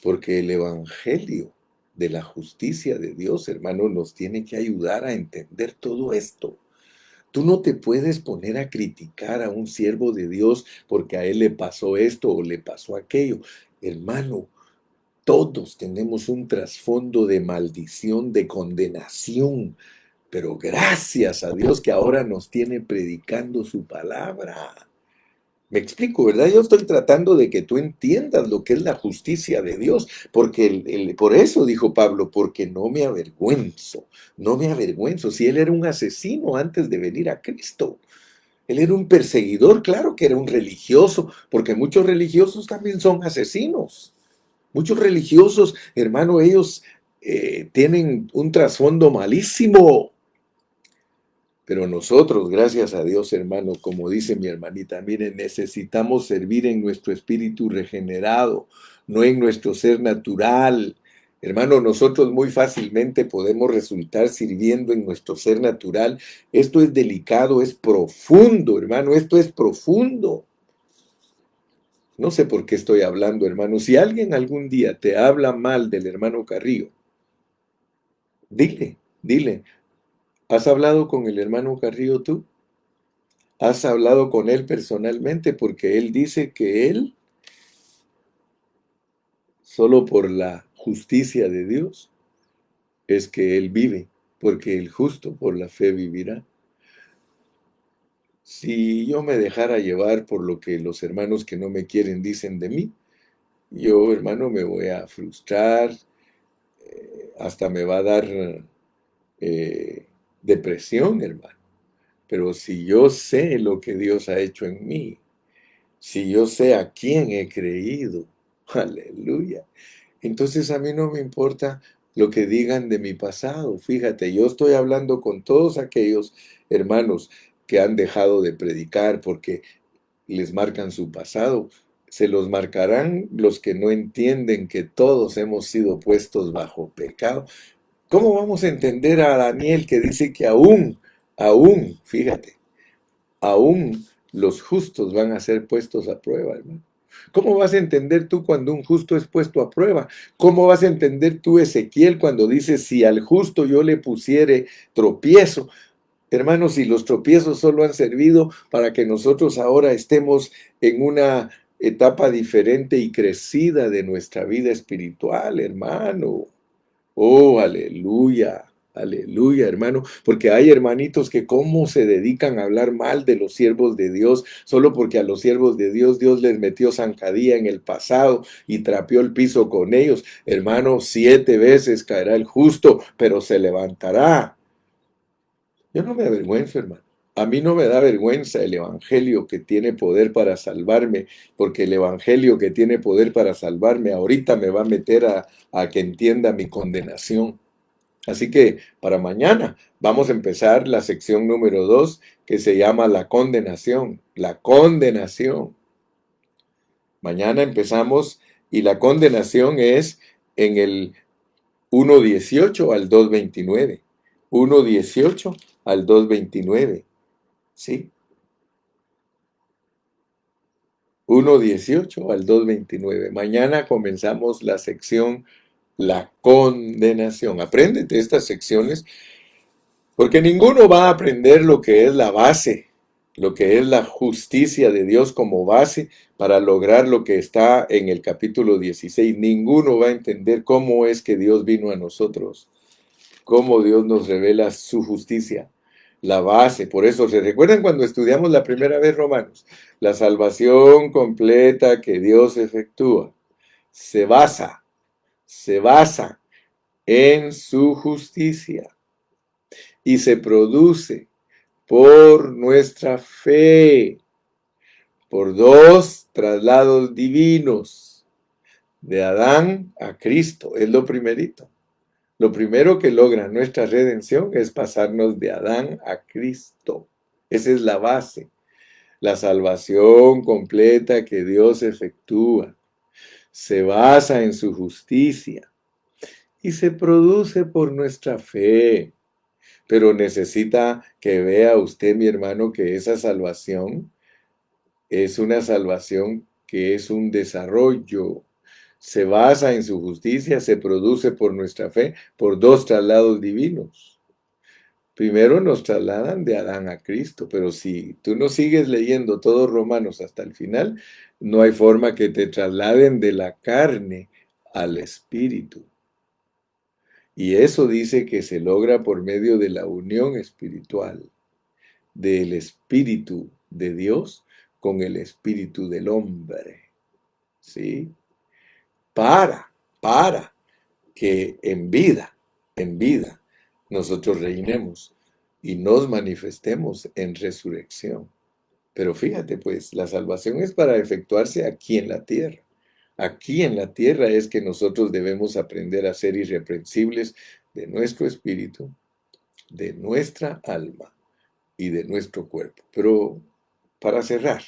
Porque el evangelio de la justicia de Dios, hermano, nos tiene que ayudar a entender todo esto. Tú no te puedes poner a criticar a un siervo de Dios porque a él le pasó esto o le pasó aquello. Hermano, todos tenemos un trasfondo de maldición, de condenación, pero gracias a Dios que ahora nos tiene predicando su palabra. Me explico, ¿verdad? Yo estoy tratando de que tú entiendas lo que es la justicia de Dios, porque por eso dijo Pablo, porque no me avergüenzo, no me avergüenzo. Si él era un asesino antes de venir a Cristo, él era un perseguidor, claro que era un religioso, porque muchos religiosos también son asesinos. Muchos religiosos, hermano, ellos tienen un trasfondo malísimo. Pero nosotros, gracias a Dios, hermano, como dice mi hermanita, miren, necesitamos servir en nuestro espíritu regenerado, no en nuestro ser natural. Hermano, nosotros muy fácilmente podemos resultar sirviendo en nuestro ser natural. Esto es delicado, es profundo, hermano, esto es profundo. No sé por qué estoy hablando, hermano. Si alguien algún día te habla mal del hermano Carrillo, dile, ¿has hablado con el hermano Carrillo tú? ¿Has hablado con él personalmente? Porque él dice que él, solo por la justicia de Dios, es que él vive, porque el justo por la fe vivirá. Si yo me dejara llevar por lo que los hermanos que no me quieren dicen de mí, yo, hermano, me voy a frustrar, hasta me va a dar depresión, hermano. Pero si yo sé lo que Dios ha hecho en mí, si yo sé a quién he creído, aleluya. Entonces a mí no me importa lo que digan de mi pasado. Fíjate, yo estoy hablando con todos aquellos hermanos que han dejado de predicar porque les marcan su pasado. Se los marcarán los que no entienden que todos hemos sido puestos bajo pecado. ¿Cómo vamos a entender a Daniel que dice que fíjate, aún los justos van a ser puestos a prueba, hermano? ¿Cómo vas a entender tú cuando un justo es puesto a prueba? ¿Cómo vas a entender tú, Ezequiel, cuando dice, si al justo yo le pusiere tropiezo? Hermanos, si los tropiezos solo han servido para que nosotros ahora estemos en una etapa diferente y crecida de nuestra vida espiritual, hermano. Oh, aleluya. Aleluya, hermano, porque hay hermanitos que cómo se dedican a hablar mal de los siervos de Dios, solo porque a los siervos de Dios les metió zancadilla en el pasado y trapeó el piso con ellos. Hermano, 7 veces caerá el justo, pero se levantará. Yo no me avergüenzo, hermano. A mí no me da vergüenza el evangelio que tiene poder para salvarme, porque el evangelio que tiene poder para salvarme ahorita me va a meter a que entienda mi condenación. Así que para mañana vamos a empezar la sección número 2 que se llama la condenación. La condenación. Mañana empezamos y la condenación es en el 1:18 al 2:29. 1:18 al 2:29. ¿Sí? 1:18 al 2:29. Mañana comenzamos la sección la condenación. Apréndete estas secciones porque ninguno va a aprender lo que es la base, lo que es la justicia de Dios como base para lograr lo que está en el capítulo 16. Ninguno va a entender cómo es que Dios vino a nosotros. cómo Dios nos revela su justicia, la base. Por eso, ¿se recuerdan cuando estudiamos la primera vez Romanos? La salvación completa que Dios efectúa se basa en su justicia y se produce por nuestra fe, por dos traslados divinos, de Adán a Cristo. Es lo primerito. Lo primero que logra nuestra redención es pasarnos de Adán a Cristo. Esa es la base. La salvación completa que Dios efectúa se basa en su justicia y se produce por nuestra fe. Pero necesita que vea usted, mi hermano, que esa salvación es una salvación que es un desarrollo. Se basa en su justicia, se produce por nuestra fe, por dos traslados divinos. Primero nos trasladan de Adán a Cristo, pero si tú no sigues leyendo todos Romanos hasta el final, no hay forma que te trasladen de la carne al espíritu. Y eso dice que se logra por medio de la unión espiritual del espíritu de Dios con el espíritu del hombre. ¿Sí? Para que en vida, nosotros reinemos y nos manifestemos en resurrección. Pero fíjate, pues, la salvación es para efectuarse aquí en la tierra. Aquí en la tierra es que nosotros debemos aprender a ser irreprensibles de nuestro espíritu, de nuestra alma y de nuestro cuerpo. Pero para cerrar,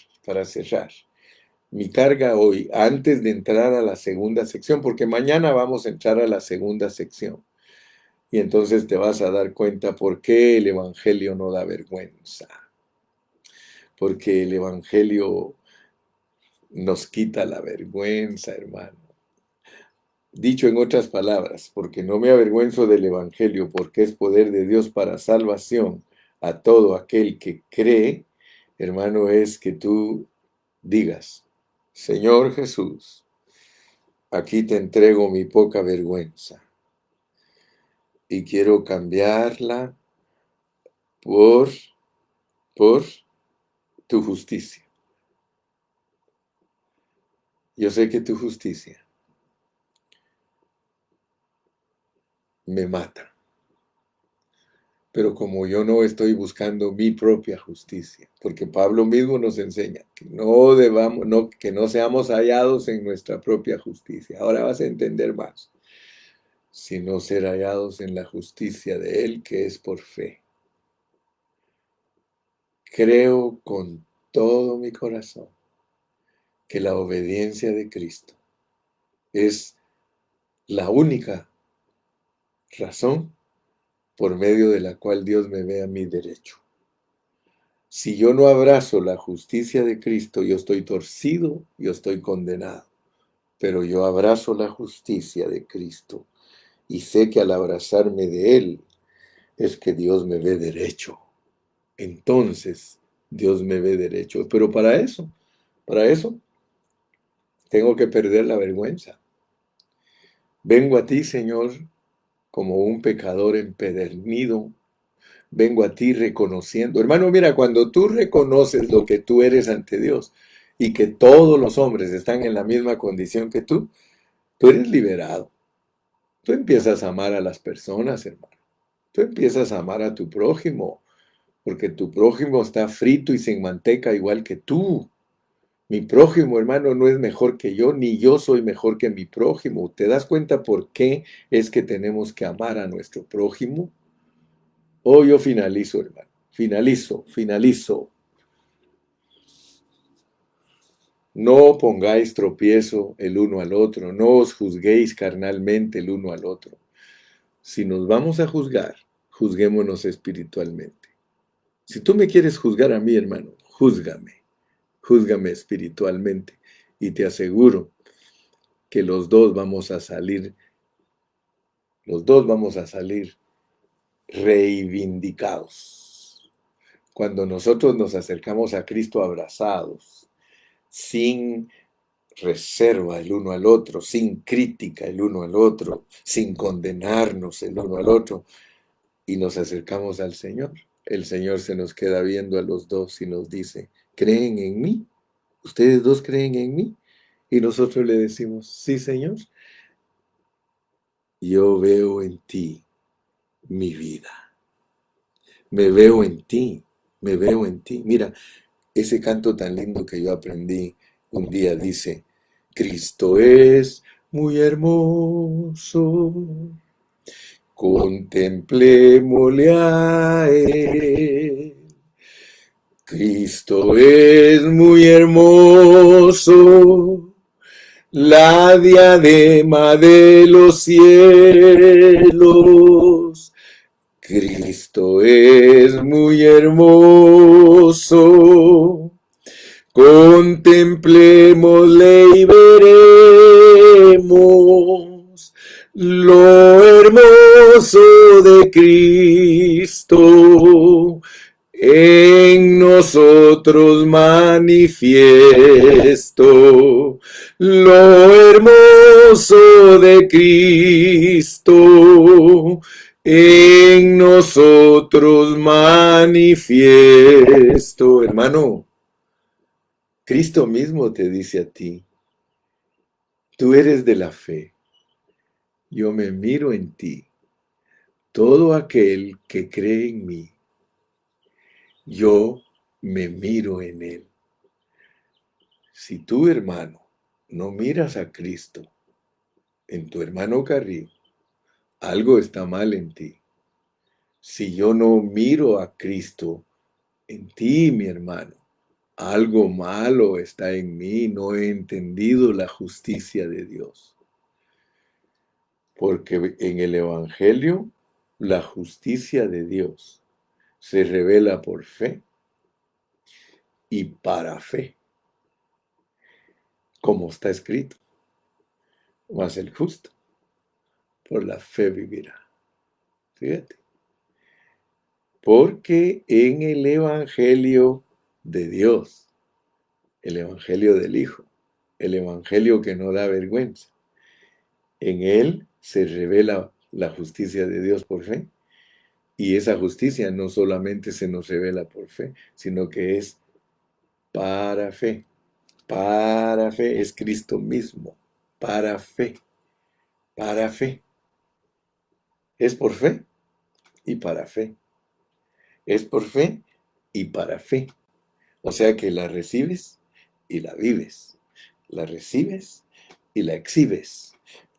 mi carga hoy, antes de entrar a la segunda sección, porque mañana vamos a entrar a la segunda sección, y entonces te vas a dar cuenta por qué el Evangelio no da vergüenza, porque el Evangelio nos quita la vergüenza, hermano. Dicho en otras palabras, porque no me avergüenzo del Evangelio, porque es poder de Dios para salvación a todo aquel que cree, hermano, es que tú digas, Señor Jesús, aquí te entrego mi poca vergüenza y quiero cambiarla por, por tu justicia. Yo sé que tu justicia me mata, pero como yo no estoy buscando mi propia justicia, porque Pablo mismo nos enseña que que no seamos hallados en nuestra propia justicia. Ahora vas a entender más, sino ser hallados en la justicia de Él que es por fe. Creo con todo mi corazón que la obediencia de Cristo es la única razón por medio de la cual Dios me ve a mi derecho. Si yo no abrazo la justicia de Cristo, yo estoy torcido, yo estoy condenado. Pero yo abrazo la justicia de Cristo y sé que al abrazarme de Él es que Dios me ve derecho. Entonces Dios me ve derecho. Pero para eso, tengo que perder la vergüenza. Vengo a ti, Señor, como un pecador empedernido. Vengo a ti reconociendo. Hermano, mira, cuando tú reconoces lo que tú eres ante Dios y que todos los hombres están en la misma condición que tú eres liberado. Tú empiezas a amar a las personas, hermano. Tú empiezas a amar a tu prójimo, porque tu prójimo está frito y sin manteca igual que tú. Mi prójimo, hermano, no es mejor que yo, ni yo soy mejor que mi prójimo. ¿Te das cuenta por qué es que tenemos que amar a nuestro prójimo? Oh, yo finalizo, hermano. Finalizo. No pongáis tropiezo el uno al otro, no os juzguéis carnalmente el uno al otro. Si nos vamos a juzgar, juzguémonos espiritualmente. Si tú me quieres juzgar a mí, hermano, júzgame espiritualmente y te aseguro que los dos vamos a salir reivindicados. Cuando nosotros nos acercamos a Cristo abrazados, sin reserva el uno al otro, sin crítica el uno al otro, sin condenarnos el uno al otro, y nos acercamos al Señor. El Señor se nos queda viendo a los dos y nos dice, ¿creen en mí? ¿Ustedes dos creen en mí? Y nosotros le decimos, sí, Señor, yo veo en ti mi vida. Me veo en ti, me veo en ti. Mira, ese canto tan lindo que yo aprendí un día dice, Cristo es muy hermoso, contemplémosle a Él. Cristo es muy hermoso, la diadema de los cielos. Cristo es muy hermoso, contemplémosle y veremos lo hermoso de Cristo en nosotros manifiesto, lo hermoso de Cristo en nosotros manifiesto. Hermano, Cristo mismo te dice a ti, tú eres de la fe, yo me miro en ti, todo aquel que cree en mí, yo me miro en él. Si tú, hermano, no miras a Cristo en tu hermano Carrillo, algo está mal en ti. Si yo no miro a Cristo en ti, mi hermano, algo malo está en mí, no he entendido la justicia de Dios. Porque en el Evangelio, la justicia de Dios se revela por fe y para fe, como está escrito. Mas el justo por la fe vivirá. Fíjate. Porque en el Evangelio de Dios, el Evangelio del Hijo, el Evangelio que no da vergüenza, en él se revela la justicia de Dios por fe. Y esa justicia no solamente se nos revela por fe, sino que es para fe. Para fe es Cristo mismo. Para fe. Para fe. Es por fe y para fe. Es por fe y para fe. O sea que la recibes y la vives. La recibes y la exhibes.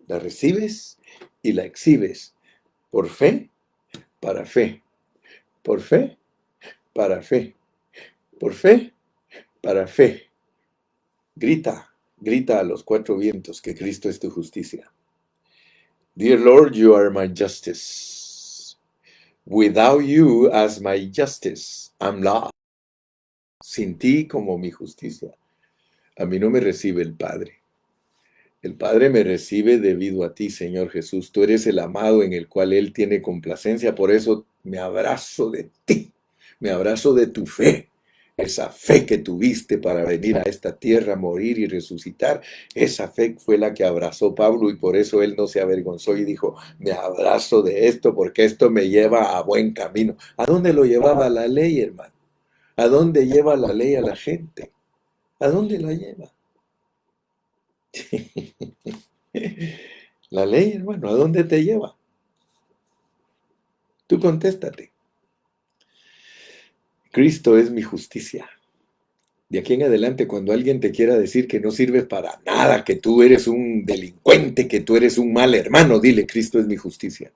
La recibes y la exhibes. Por fe, para fe. Por fe, para fe. Por fe, para fe. Grita, grita a los cuatro vientos que Cristo es tu justicia. Dear Lord, you are my justice. Without you as my justice, I'm lost. Sin ti como mi justicia. A mí no me recibe el Padre. El Padre me recibe debido a ti, Señor Jesús. Tú eres el amado en el cual Él tiene complacencia. Por eso me abrazo de ti. Me abrazo de tu fe. Esa fe que tuviste para venir a esta tierra, morir y resucitar. Esa fe fue la que abrazó Pablo y por eso él no se avergonzó y dijo, me abrazo de esto porque esto me lleva a buen camino. ¿A dónde lo llevaba la ley, hermano? ¿A dónde lleva la ley a la gente? ¿A dónde la lleva? La ley, hermano, ¿a dónde te lleva? Tú contéstate. Cristo es mi justicia. De aquí en adelante, cuando alguien te quiera decir que no sirves para nada, que tú eres un delincuente, que tú eres un mal hermano, dile, Cristo es mi justicia.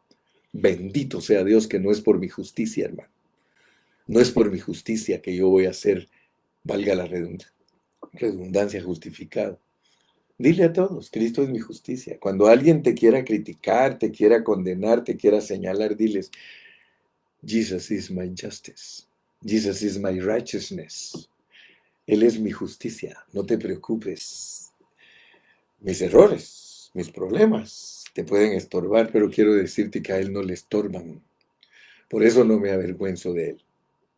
Bendito sea Dios que no es por mi justicia, hermano. No es por mi justicia que yo voy a ser, valga la redundancia, justificado. Dile a todos, Cristo es mi justicia. Cuando alguien te quiera criticar, te quiera condenar, te quiera señalar, diles, Jesus is my justice. Jesus is my righteousness. Él es mi justicia. No te preocupes. Mis errores, mis problemas te pueden estorbar, pero quiero decirte que a Él no le estorban. Por eso no me avergüenzo de Él.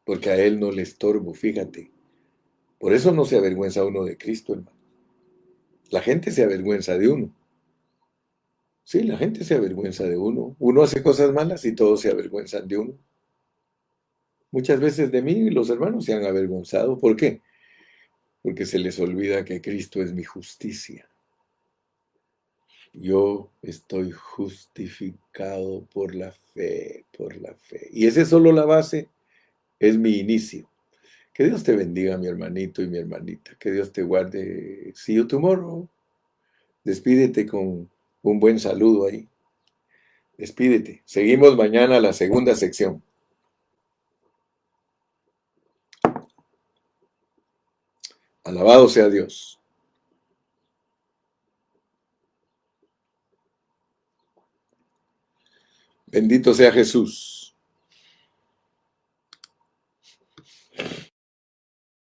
Porque a Él no le estorbo, fíjate. Por eso no se avergüenza uno de Cristo, hermano. La gente se avergüenza de uno. Sí, la gente se avergüenza de uno. Uno hace cosas malas y todos se avergüenzan de uno. Muchas veces de mí los hermanos se han avergonzado. ¿Por qué? Porque se les olvida que Cristo es mi justicia. Yo estoy justificado por la fe, por la fe. Y esa es solo la base, es mi inicio. Que Dios te bendiga, mi hermanito y mi hermanita. Que Dios te guarde. See you tomorrow. Despídete con un buen saludo ahí. Despídete. Seguimos mañana la segunda sección. Alabado sea Dios. Bendito sea Jesús.